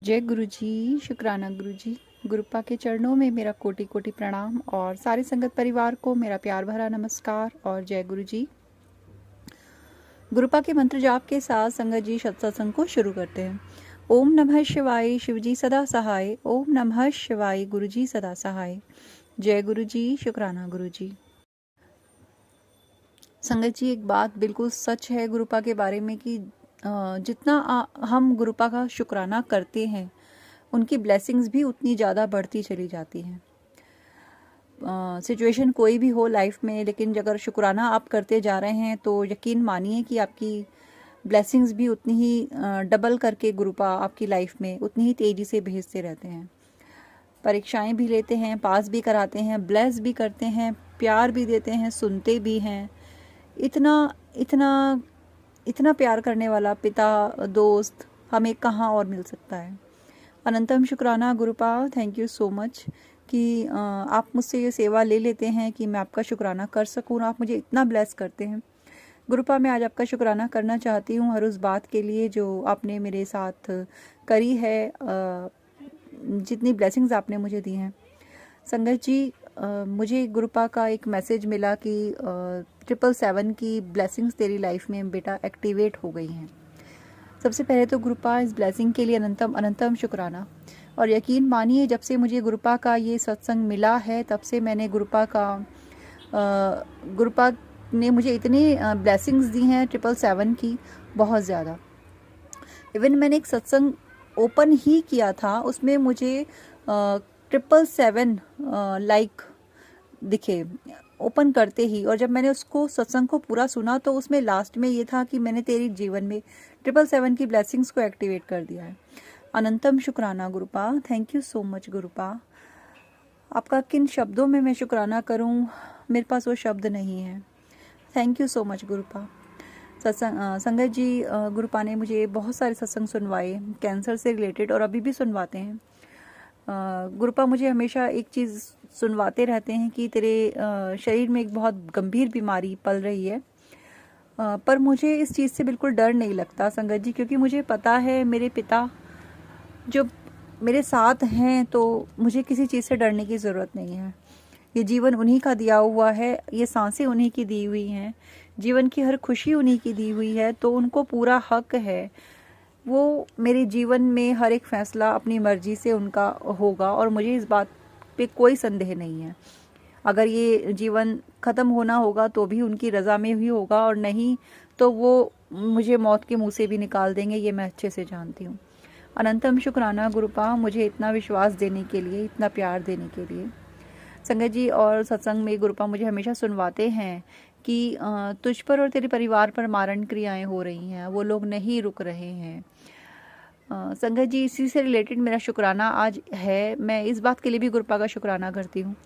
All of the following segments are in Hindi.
जय गुरु जी। शुक्राना गुरु जी। गुरुपा के चरणों में मेरा कोटि कोटि प्रणाम और सारे संगत परिवार को मेरा प्यार भरा नमस्कार और जय गुरु जी। गुरुपा के मंत्र जाप के साथ संगत जी सत्संग को शुरू करते हैं। ओम नमः शिवाय, शिवजी सदा सहाय। ओम नमः शिवाय, गुरु जी सदा सहाय। जय गुरु जी। शुक्राना गुरु जी। संगत जी, एक बात बिल्कुल सच है गुरुपा के बारे में कि जितना हम गुरुपा का शुक्राना करते हैं उनकी ब्लेसिंग्स भी उतनी ज़्यादा बढ़ती चली जाती हैं। सिचुएशन कोई भी हो लाइफ में, लेकिन अगर शुक्राना आप करते जा रहे हैं तो यकीन मानिए कि आपकी ब्लेसिंग्स भी उतनी ही डबल करके गुरुपा आपकी लाइफ में उतनी ही तेज़ी से भेजते रहते हैं। परीक्षाएं भी लेते हैं, पास भी कराते हैं, ब्लेस भी करते हैं, प्यार भी देते हैं, सुनते भी हैं। इतना इतना इतना प्यार करने वाला पिता, दोस्त हमें कहाँ और मिल सकता है। अनंतम शुक्राना गुरुपा, थैंक यू सो मच कि आप मुझसे ये सेवा ले लेते हैं कि मैं आपका शुक्राना कर सकूँ। आप मुझे इतना ब्लेस करते हैं गुरुपा। मैं आज आपका शुक्राना करना चाहती हूँ हर उस बात के लिए जो आपने मेरे साथ करी है, जितनी ब्लेसिंग्स आपने मुझे दी हैं। संगत जी, मुझे गुरुपा का एक मैसेज मिला कि 777 की ब्लेसिंग्स तेरी लाइफ में बेटा एक्टिवेट हो गई हैं। सबसे पहले तो गुरुपा इस ब्लेसिंग के लिए अनंतम अनंतम शुक्राना। और यकीन मानिए, जब से मुझे गुरुपा का ये सत्संग मिला है तब से मैंने गुरुपा ने मुझे इतनी ब्लेसिंग्स दी हैं 777 की, बहुत ज़्यादा। इवन मैंने एक सत्संग ओपन ही किया था, उसमें मुझे 777 लाइक दिखे ओपन करते ही। और जब मैंने उसको सत्संग को पूरा सुना तो उसमें लास्ट में ये था कि मैंने तेरी जीवन में 777 की ब्लेसिंग्स को एक्टिवेट कर दिया है। अनंतम शुक्राना गुरुपा, थैंक यू सो मच गुरुपा। आपका किन शब्दों में मैं शुक्राना करूं, मेरे पास वो शब्द नहीं है। Thank you so much गुरुपा। संगत जी, गुरुपा ने मुझे बहुत सारे सत्संग सुनवाए कैंसर से रिलेटेड, और अभी भी सुनवाते हैं। गुरुपा मुझे हमेशा एक चीज़ सुनवाते रहते हैं कि तेरे शरीर में एक बहुत गंभीर बीमारी पल रही है। पर मुझे इस चीज़ से बिल्कुल डर नहीं लगता संगत जी, क्योंकि मुझे पता है मेरे पिता जो मेरे साथ हैं, तो मुझे किसी चीज़ से डरने की ज़रूरत नहीं है। ये जीवन उन्हीं का दिया हुआ है, ये सांसें उन्हीं की दी हुई हैं, जीवन की हर खुशी उन्हीं की दी हुई है, तो उनको पूरा हक है। वो मेरे जीवन में हर एक फैसला अपनी मर्जी से उनका होगा और मुझे इस बात पे कोई संदेह नहीं है। अगर ये जीवन ख़त्म होना होगा तो भी उनकी रज़ा में ही होगा, और नहीं तो वो मुझे मौत के मुंह से भी निकाल देंगे, ये मैं अच्छे से जानती हूँ। अनंतम शुक्राना गुरुपा, मुझे इतना विश्वास देने के लिए, इतना प्यार देने के लिए। संगत जी, और सत्संग में गुरुपा मुझे हमेशा सुनवाते हैं कि तुझ पर और तेरे परिवार पर मारण क्रियाएं हो रही हैं, वो लोग नहीं रुक रहे हैं। संगत जी, इसी से रिलेटेड मेरा शुक्राना आज है। मैं इस बात के लिए भी गुरुपा का शुक्राना करती हूँ।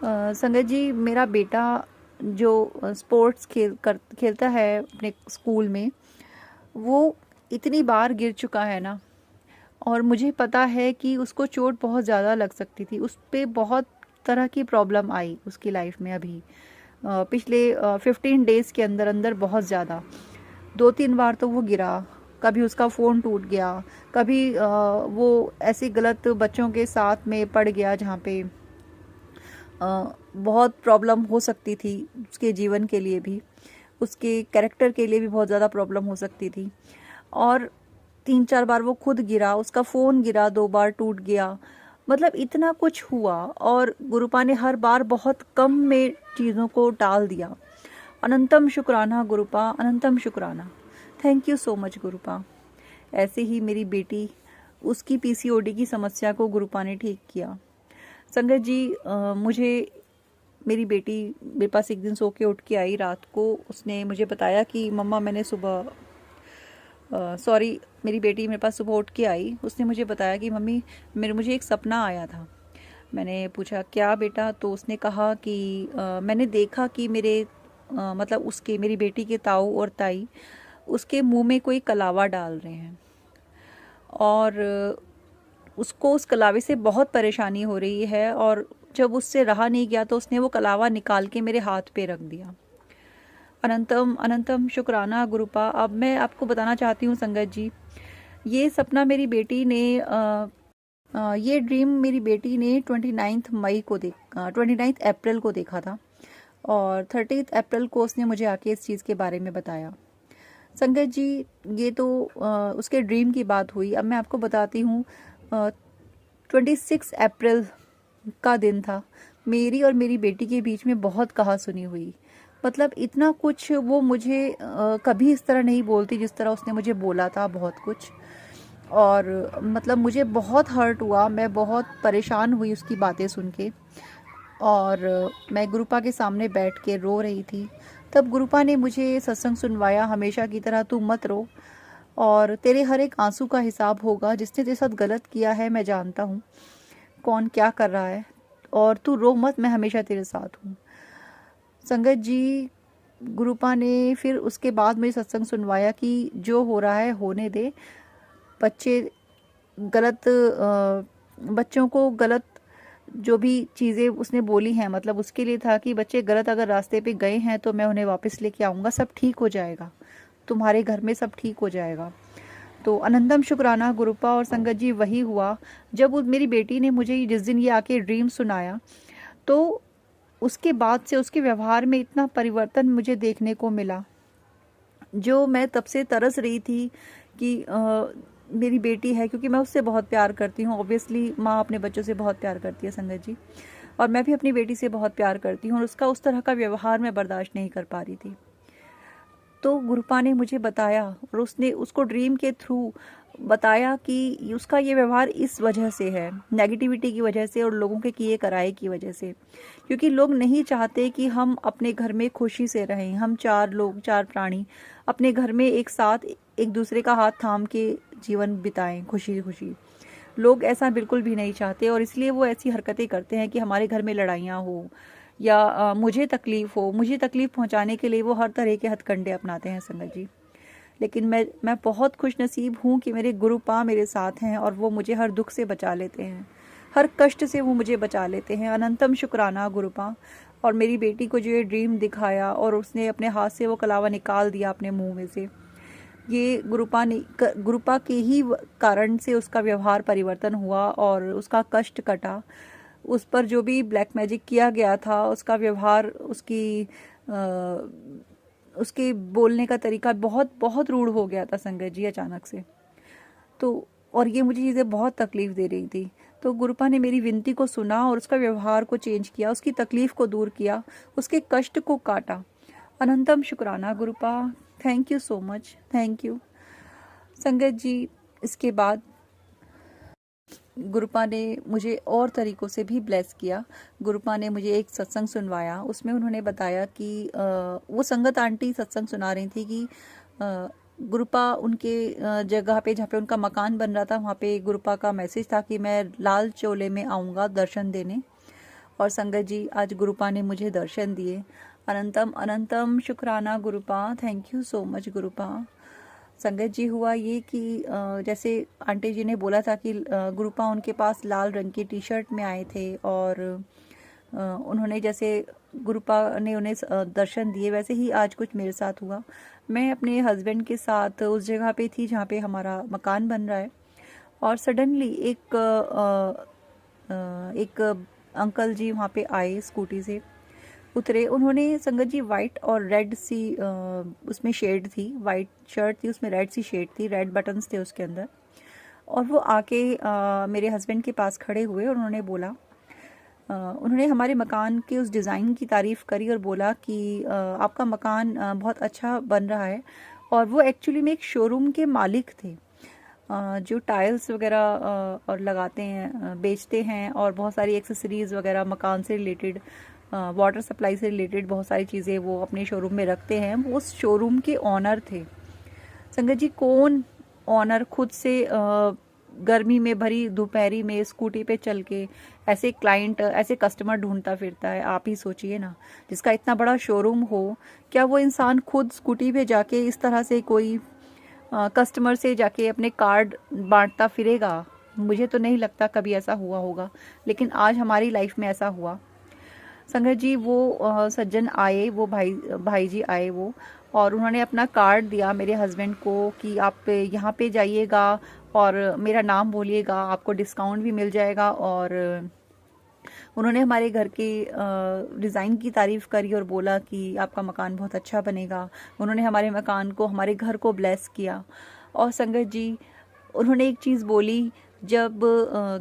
संगत जी, मेरा बेटा जो स्पोर्ट्स खेलता है अपने स्कूल में, वो इतनी बार गिर चुका है ना, और मुझे पता है कि उसको चोट बहुत ज़्यादा लग सकती थी। उस पर बहुत तरह की प्रॉब्लम आई उसकी लाइफ में अभी पिछले 15 डेज़ के अंदर अंदर बहुत ज़्यादा। 2-3 बार तो वो गिरा, कभी उसका फ़ोन टूट गया, कभी वो ऐसे गलत बच्चों के साथ में पड़ गया जहाँ पे बहुत प्रॉब्लम हो सकती थी उसके जीवन के लिए भी, उसके कैरेक्टर के लिए भी बहुत ज़्यादा प्रॉब्लम हो सकती थी। और 3-4 बार वो खुद गिरा, उसका फ़ोन गिरा, 2 बार टूट गया, मतलब इतना कुछ हुआ। और गुरुपा ने हर बार बहुत कम में चीज़ों को टाल दिया। अनंतम शुक्राना गुरुपा, अनंतम शुक्राना, थैंक यू सो मच गुरुपा। ऐसे ही मेरी बेटी, उसकी पीसीओडी की समस्या को गुरुपा ने ठीक किया। संगत जी, मेरी बेटी मेरे पास एक दिन सो के उठ के आई रात को। उसने मुझे बताया कि मम्मा मैंने सुबह मेरी बेटी मेरे पास सुबह उठ के आई, उसने मुझे बताया कि मम्मी मुझे एक सपना आया था। मैंने पूछा क्या बेटा, तो उसने कहा कि मैंने देखा कि मतलब मेरी बेटी के ताऊ और ताई उसके मुंह में कोई कलावा डाल रहे हैं, और उसको उस कलावे से बहुत परेशानी हो रही है। और जब उससे रहा नहीं गया तो उसने वो कलावा निकाल के मेरे हाथ पे रख दिया। अनंतम अनंतम शुक्राना गुरुपा। अब मैं आपको बताना चाहती हूँ संगत जी, ये सपना मेरी बेटी ने ये ड्रीम मेरी बेटी ने 29 अप्रैल को देखा था, और 30 अप्रैल को उसने मुझे आके इस चीज़ के बारे में बताया। संगत जी, ये तो उसके ड्रीम की बात हुई। अब मैं आपको बताती हूँ, 26 अप्रैल का दिन था। मेरी और मेरी बेटी के बीच में बहुत कहा सुनी हुई। मतलब इतना कुछ वो मुझे कभी इस तरह नहीं बोलती जिस तरह उसने मुझे बोला था, बहुत कुछ। और मतलब मुझे बहुत हर्ट हुआ, मैं बहुत परेशान हुई उसकी बातें सुन के। और मैं गुरुपा के सामने बैठ के रो रही थी। तब गुरुपा ने मुझे सत्संग सुनवाया, हमेशा की तरह तू मत रो, और तेरे हर एक आंसू का हिसाब होगा। जिसने तेरे साथ गलत किया है मैं जानता हूँ कौन क्या कर रहा है, और तू रो मत, मैं हमेशा तेरे साथ हूँ। संगत जी, गुरुपा ने फिर उसके बाद मुझे सत्संग सुनवाया कि जो हो रहा है होने दे। बच्चे गलत बच्चों को गलत जो भी चीज़ें उसने बोली हैं, मतलब उसके लिए था कि बच्चे गलत अगर रास्ते पे गए हैं तो मैं उन्हें वापस लेके आऊँगा, सब ठीक हो जाएगा, तुम्हारे घर में सब ठीक हो जाएगा। तो अनंतम शुक्राना गुरुपा और संगत जी, वही हुआ। जब मेरी बेटी ने मुझे जिस दिन ये आके ड्रीम सुनाया, तो उसके बाद से उसके व्यवहार में इतना परिवर्तन मुझे देखने को मिला। जो मैं तब से तरस रही थी कि मेरी बेटी है, क्योंकि मैं उससे बहुत प्यार करती हूँ। ऑब्वियसली माँ अपने बच्चों से बहुत प्यार करती है संगत जी, और मैं भी अपनी बेटी से बहुत प्यार करती हूँ, और उसका उस तरह का व्यवहार मैं बर्दाश्त नहीं कर पा रही थी। तो गुरुपा ने मुझे बताया, और उसने उसको ड्रीम के थ्रू बताया कि उसका ये व्यवहार इस वजह से है, नेगेटिविटी की वजह से और लोगों के किए कराए की वजह से। क्योंकि लोग नहीं चाहते कि हम अपने घर में खुशी से रहें। हम 4 लोग, 4 प्राणी अपने घर में एक साथ एक दूसरे का हाथ थाम के जीवन बिताएं खुशी खुशी। लोग ऐसा बिल्कुल भी नहीं चाहते, और इसलिए वो ऐसी हरकतें करते हैं कि हमारे घर में लड़ाइयाँ हो, या मुझे तकलीफ़ हो। मुझे तकलीफ़ पहुंचाने के लिए वो हर तरह के हथकंडे अपनाते हैं संगत जी। लेकिन मैं बहुत खुश नसीब हूँ कि मेरे गुरुपा मेरे साथ हैं, और वो मुझे हर दुख से बचा लेते हैं, हर कष्ट से वो मुझे बचा लेते हैं। अनंतम शुक्राना गुरुपा। और मेरी बेटी को जो ये ड्रीम दिखाया, और उसने अपने हाथ से वो कलावा निकाल दिया अपने मुंह में से, ये गुरुपा के ही कारण से उसका व्यवहार परिवर्तन हुआ, और उसका कष्ट कटा। उस पर जो भी ब्लैक मैजिक किया गया था, उसका व्यवहार, उसके बोलने का तरीका बहुत बहुत रूड हो गया था संगत जी, अचानक से। तो और ये मुझे चीज़ें बहुत तकलीफ़ दे रही थी। तो गुरुपा ने मेरी विनती को सुना, और उसका व्यवहार को चेंज किया, उसकी तकलीफ़ को दूर किया, उसके कष्ट को काटा। अनंतम शुक्राना गुरुपा, thank you so much, thank you संगत जी। इसके बाद गुरुपा ने मुझे और तरीक़ों से भी ब्लेस किया। गुरुपा ने मुझे एक सत्संग सुनवाया, उसमें उन्होंने बताया कि वो संगत आंटी सत्संग सुना रही थी कि गुरुपा उनके जगह पे जहाँ पे उनका मकान बन रहा था, वहाँ पे गुरुपा का मैसेज था कि मैं लाल चोले में आऊँगा दर्शन देने। और संगत जी, आज गुरुपा ने मुझे दर्शन दिए। अनंतम अनंतम शुक्राना गुरुपा, थैंक यू सो मच गुरुपा। संगत जी, हुआ ये कि जैसे आंटी जी ने बोला था कि गुरुपा उनके पास लाल रंग की टी शर्ट में आए थे, और उन्होंने जैसे गुरुपा ने उन्हें दर्शन दिए, वैसे ही आज कुछ मेरे साथ हुआ। मैं अपने हस्बैंड के साथ उस जगह पे थी जहाँ पे हमारा मकान बन रहा है, और सडनली एक अंकल जी वहाँ पे आए, स्कूटी से उतरे। उन्होंने संगत जी वाइट और रेड सी उसमें शेड थी, वाइट शर्ट थी, उसमें रेड सी शेड थी, रेड बटन्स थे उसके अंदर। और वो आके मेरे हस्बैंड के पास खड़े हुए, और उन्होंने बोला, उन्होंने हमारे मकान के उस डिज़ाइन की तारीफ़ करी, और बोला कि आपका मकान बहुत अच्छा बन रहा है। और वो एक्चुअली में एक शोरूम के मालिक थे, जो टाइल्स वगैरह और लगाते हैं, बेचते हैं, और बहुत सारी एक्सेसरीज़ वगैरह मकान से रिलेटेड, वाटर सप्लाई से रिलेटेड बहुत सारी चीज़ें वो अपने शोरूम में रखते हैं। वो उस शोरूम के ऑनर थे। संगत जी, कौन ऑनर खुद से गर्मी में भरी दोपहरी में स्कूटी पे चल के ऐसे क्लाइंट, ऐसे कस्टमर ढूंढता फिरता है? आप ही सोचिए ना, जिसका इतना बड़ा शोरूम हो, क्या वो इंसान खुद स्कूटी पे जाके इस तरह से कोई कस्टमर से जाके अपने कार्ड बांटता फिरेगा? मुझे तो नहीं लगता कभी ऐसा हुआ होगा, लेकिन आज हमारी लाइफ में ऐसा हुआ। संगत जी, वो सज्जन आए, वो भाई जी आए वो, और उन्होंने अपना कार्ड दिया मेरे हस्बैंड को कि आप यहाँ पे जाइएगा और मेरा नाम बोलिएगा, आपको डिस्काउंट भी मिल जाएगा। और उन्होंने हमारे घर के डिज़ाइन की तारीफ़ करी और बोला कि आपका मकान बहुत अच्छा बनेगा। उन्होंने हमारे मकान को, हमारे घर को ब्लेस किया। और संगत जी, उन्होंने एक चीज़ बोली जब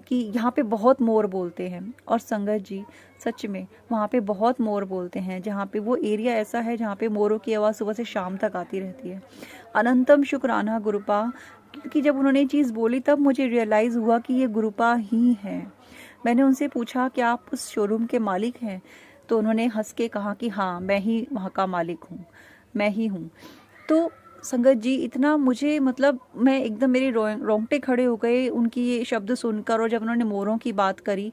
कि यहाँ पे बहुत मोर बोलते हैं। और संगत जी, सच में वहाँ पे बहुत मोर बोलते हैं, जहाँ पे वो एरिया ऐसा है जहाँ पे मोरों की आवाज़ सुबह से शाम तक आती रहती है। अनंतम शुक्राना गुरुपा, क्योंकि जब उन्होंने ये चीज़ बोली तब मुझे रियलाइज़ हुआ कि ये गुरुपा ही है। मैंने उनसे पूछा कि आप उस शोरूम के मालिक हैं? तो उन्होंने हंस के कहा कि हाँ, मैं ही वहाँ का मालिक हूँ, मैं ही हूँ। तो संगत जी, इतना मुझे मतलब मैं एकदम, मेरे रोंगटे खड़े हो गए उनकी ये शब्द सुनकर। और जब उन्होंने मोरों की बात करी,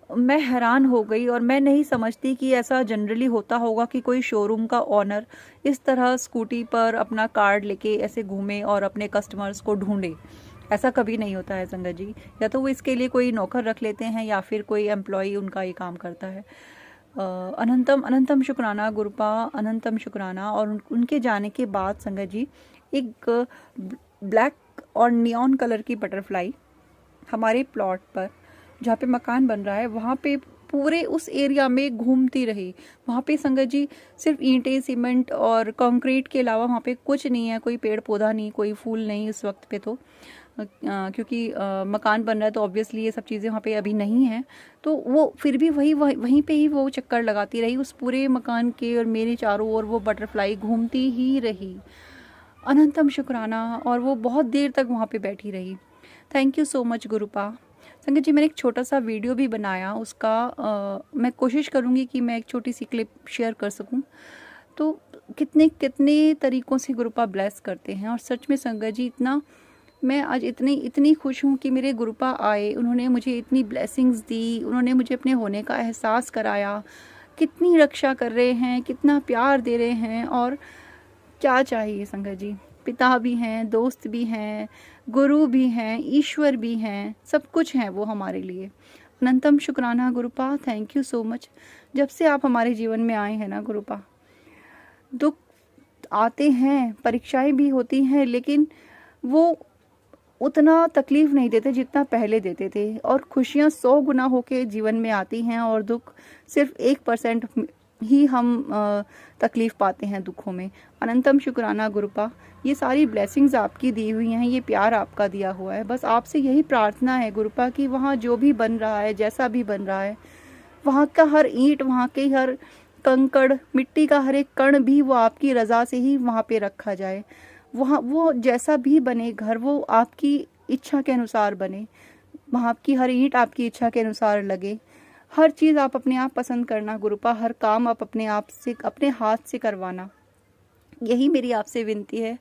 मैं हैरान हो गई। और मैं नहीं समझती कि ऐसा जनरली होता होगा कि कोई शोरूम का ओनर इस तरह स्कूटी पर अपना कार्ड लेके ऐसे घूमे और अपने कस्टमर्स को ढूंढे। ऐसा कभी नहीं होता है संगत जी। या तो वो इसके लिए कोई नौकर रख लेते हैं या फिर कोई एम्प्लॉय उनका ये काम करता है। अनंतम अनंतम शुक्राना गुरुपा, अनंतम शुक्राना। और उनके जाने के बाद संगत जी, एक ब्लैक और नियॉन कलर की बटरफ्लाई हमारे प्लॉट पर, जहाँ पे मकान बन रहा है, वहाँ पे पूरे उस एरिया में घूमती रही। वहाँ पे संगत जी सिर्फ ईंटें, सीमेंट और कंक्रीट के अलावा वहाँ पे कुछ नहीं है, कोई पेड़ पौधा नहीं, कोई फूल नहीं इस वक्त पे। तो क्योंकि मकान बन रहा है तो ऑब्वियसली ये सब चीज़ें वहाँ पे अभी नहीं हैं। तो वो फिर भी वहीं पे ही वो चक्कर लगाती रही उस पूरे मकान के, और मेरे चारों ओर वो बटरफ्लाई घूमती ही रही। अनंतम शुक्राना। और वो बहुत देर तक वहाँ पे बैठी रही। Thank you so much गुरुपा। संगत जी, मैंने एक छोटा सा वीडियो भी बनाया उसका, मैं कोशिश करूँगी कि मैं एक छोटी सी क्लिप शेयर कर सकूँ। तो कितने कितने तरीक़ों से गुरुपा ब्लेस करते हैं। और सच में संगत जी, इतना मैं आज इतनी खुश हूँ कि मेरे गुरुपा आए, उन्होंने मुझे इतनी ब्लेसिंग्स दी, उन्होंने मुझे अपने होने का एहसास कराया। कितनी रक्षा कर रहे हैं, कितना प्यार दे रहे हैं। और क्या चाहिए संगत जी, पिता भी हैं, दोस्त भी हैं, गुरु भी हैं, ईश्वर भी हैं, सब कुछ हैं वो हमारे लिए। अनंतम शुक्राना गुरुपा, थैंक यू सो मच। जब से आप हमारे जीवन में आए हैं ना गुरुपा, दुख आते हैं, परीक्षाएं भी होती हैं, लेकिन वो उतना तकलीफ नहीं देते जितना पहले देते थे। और खुशियाँ 100 गुना होके जीवन में आती हैं, और दुख सिर्फ 1% ही हम तकलीफ पाते हैं दुखों में। अनंतम शुक्राना गुरुपा, ये सारी ब्लेसिंग्स आपकी दी हुई हैं, ये प्यार आपका दिया हुआ है। बस आपसे यही प्रार्थना है गुरुपा कि वहाँ जो भी बन रहा है, जैसा भी बन रहा है, वहाँ का हर ईंट, वहाँ के हर कंकड़, मिट्टी का हर एक कण भी वो आपकी रज़ा से ही वहाँ पे रखा जाए। वहाँ वो जैसा भी बने घर, वो आपकी इच्छा के अनुसार बने। वहाँ की हर ईंट आपकी इच्छा के अनुसार लगे। हर चीज़ आप अपने आप पसंद करना गुरुपा, हर काम आप अपने आप से, अपने हाथ से करवाना। यही मेरी आपसे विनती है।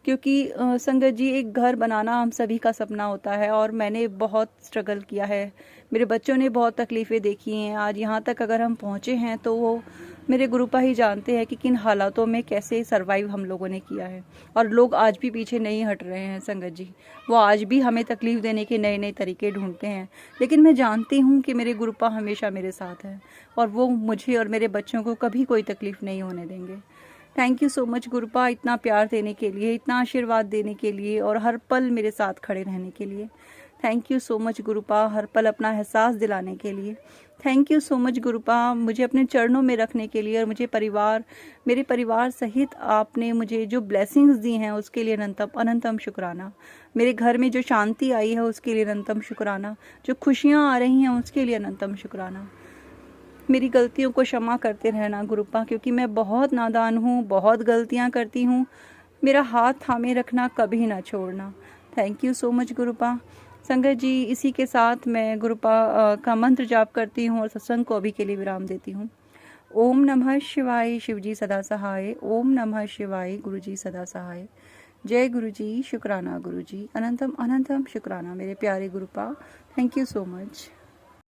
क्योंकि संगत जी, एक घर बनाना हम सभी का सपना होता है, और मैंने बहुत स्ट्रगल किया है, मेरे बच्चों ने बहुत तकलीफ़ें देखी हैं। आज यहाँ तक अगर हम पहुँचे हैं तो वो मेरे गुरुपा ही जानते हैं कि किन हालातों में कैसे सरवाइव हम लोगों ने किया है। और लोग आज भी पीछे नहीं हट रहे हैं संगत जी, वो आज भी हमें तकलीफ़ देने के नए नए तरीके ढूंढते हैं। लेकिन मैं जानती हूँ कि मेरे गुरुपा हमेशा मेरे साथ हैं, और वो मुझे और मेरे बच्चों को कभी कोई तकलीफ़ नहीं होने देंगे। थैंक यू सो मच गुरुपा, इतना प्यार देने के लिए, इतना आशीर्वाद देने के लिए, और हर पल मेरे साथ खड़े रहने के लिए। थैंक यू सो मच गुरुपा, हर पल अपना एहसास दिलाने के लिए। थैंक यू सो मच गुरुपा, मुझे अपने चरणों में रखने के लिए, और मुझे मेरे परिवार सहित आपने मुझे जो ब्लेसिंग्स दी हैं उसके लिए अनंतम अनंतम शुक्राना। मेरे घर में जो शांति आई है उसके लिए अनंतम शुक्राना। जो खुशियाँ आ रही हैं उसके लिए अनंतम शुक्राना। मेरी गलतियों को क्षमा करते रहना गुरुपा, क्योंकि मैं बहुत नादान हूँ, बहुत गलतियाँ करती हूँ। मेरा हाथ थामे रखना कभी ना छोड़ना। Thank you so much गुरुपा। संगत जी, इसी के साथ मैं गुरुपा का मंत्र जाप करती हूँ और सत्संग को अभी के लिए विराम देती हूँ। ओम नमः शिवाय, शिवजी सदा सहाय। ओम नमः शिवाय, गुरुजी सदा सहाय। जय गुरुजी, शुक्राना गुरुजी, अनंतम अनंतम शुक्राना मेरे प्यारे गुरुपा। Thank you so much.